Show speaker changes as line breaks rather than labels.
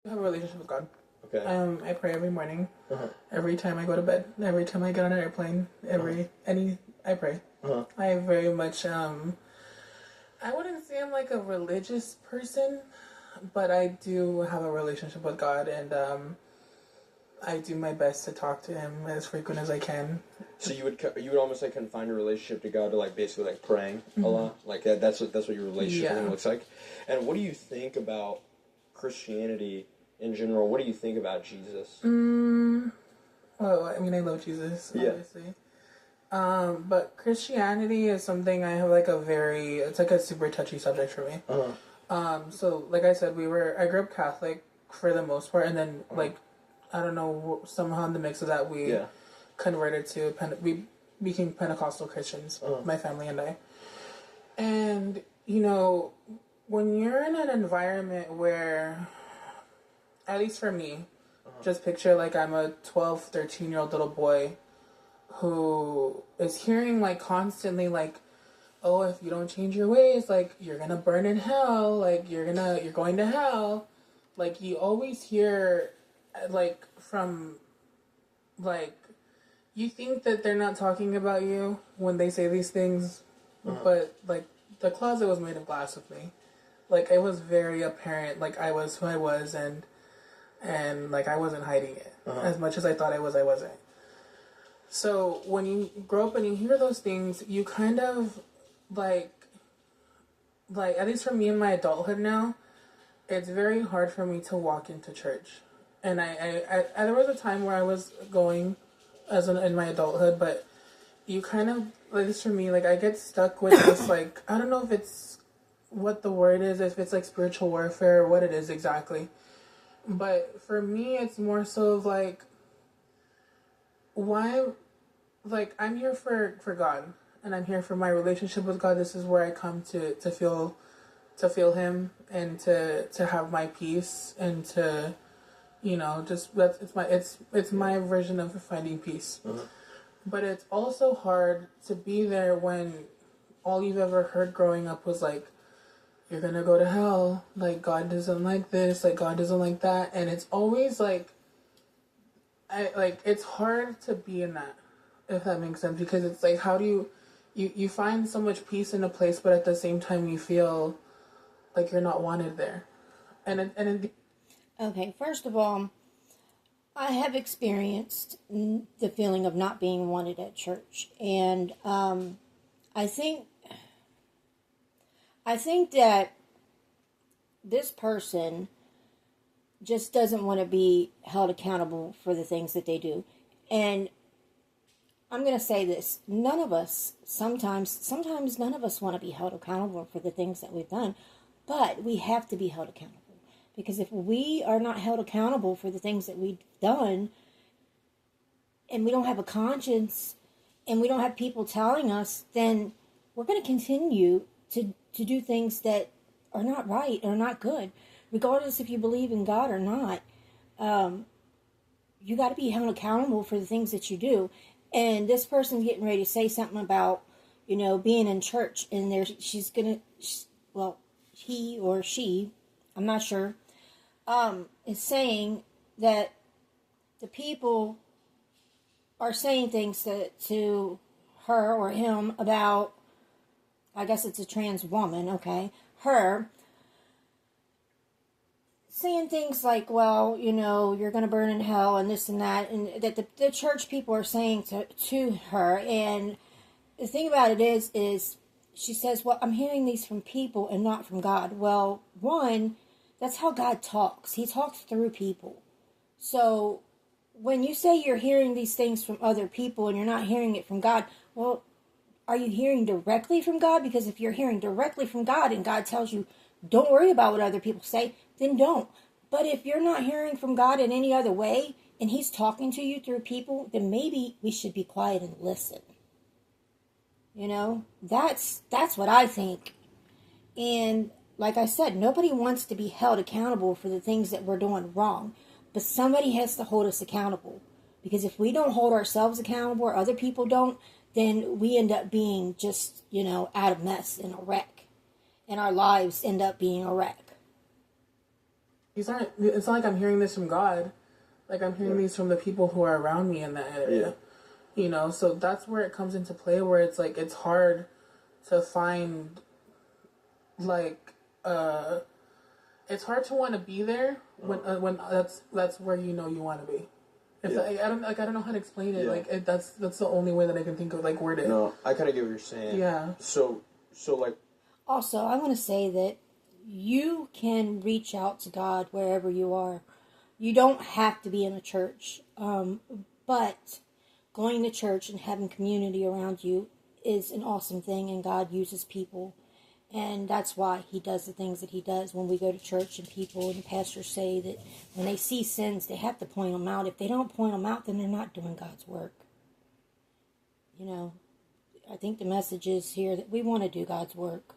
I have a relationship with God.
Okay.
I pray every morning,
Uh-huh.
every time I go to bed, every time I get on an airplane, I pray.
Uh-huh.
I very much I wouldn't say I'm like a religious person, but I do have a relationship with God, and I do my best to talk to Him as frequent as I can.
So you would almost like confine your relationship to God to like basically like praying a lot. Like that's what your relationship with Him looks like. And what do you think about Christianity in general? What do you think about Jesus?
Well, I mean, I love Jesus,
Yeah.
obviously. But Christianity is something I have like it's like a super touchy subject for me. So like I said, I grew up Catholic for the most part, and then like, I don't know, somehow in the mix of that we converted to, we became Pentecostal Christians, my family and I. And, when you're in an environment where, at least for me, just picture like I'm a 12, 13-year-old little boy who is hearing like constantly like, oh, if you don't change your ways, like you're gonna burn in hell, like you're going to hell. Like you always hear like from like you think that they're not talking about you when they say these things, but like the closet was made of glass with me. Like it was very apparent like I was who I was, and like I wasn't hiding it. As much as I thought I wasn't. So when you grow up and you hear those things, you kind of like at least for me in my adulthood now, it's very hard for me to walk into church. And I there was a time where I was going in my adulthood, but you kind of, at least for me, like I get stuck with this like, I don't know if it's what the word is, if it's like spiritual warfare or what it is exactly. But for me, it's more so of like, why, like I'm here for God, and I'm here for my relationship with God. This is where I come to feel Him, and to have my peace, and to just it's my version of finding peace. But it's also hard to be there when all you've ever heard growing up was like, you're gonna go to hell, like God doesn't like this, like God doesn't like that, and it's always like, it's hard to be in that, if that makes sense, because it's like, how do you find so much peace in a place, but at the same time you feel like you're not wanted there,
Okay, first of all, I have experienced the feeling of not being wanted at church, and I think that this person just doesn't want to be held accountable for the things that they do. And I'm going to say this, none of us, sometimes none of us want to be held accountable for the things that we've done, but we have to be held accountable. Because if we are not held accountable for the things that we've done, and we don't have a conscience, and we don't have people telling us, then we're going to continue to do things that are not right or not good. Regardless if you believe in God or not, you got to be held accountable for the things that you do. And this person's getting ready to say something about, being in church, and he or she, I'm not sure, is saying that the people are saying things to her or him about, I guess it's a trans woman, okay, her, saying things like, well, you're going to burn in hell and this and that, and that the church people are saying to her. And the thing about it is she says, well, I'm hearing these from people and not from God. Well, one, that's how God talks. He talks through people. So when you say you're hearing these things from other people and you're not hearing it from God, well, are you hearing directly from God? Because if you're hearing directly from God and God tells you, don't worry about what other people say, then don't. But if you're not hearing from God in any other way, and He's talking to you through people, then maybe we should be quiet and listen. That's what I think. And like I said, nobody wants to be held accountable for the things that we're doing wrong. But somebody has to hold us accountable. Because if we don't hold ourselves accountable or other people don't, then we end up being just, out of mess and a wreck. And our lives end up being a wreck.
These aren't. It's not like I'm hearing this from God. Like I'm hearing these from the people who are around me in that area. You know, so that's where it comes into play. Where it's like it's hard to find, like, it's hard to want to be there when that's where you know you want to be. If I don't know how to explain it. Like that's the only way that I can think of, like, word it.
No, I kind of get what you're saying.
Yeah.
So like.
Also, I want to say that you can reach out to God wherever you are. You don't have to be in a church, but going to church and having community around you is an awesome thing, and God uses people. And that's why he does the things that he does when we go to church and people and pastors say that when they see sins, they have to point them out. If they don't point them out, then they're not doing God's work. You know, I think the message is here that we want to do God's work.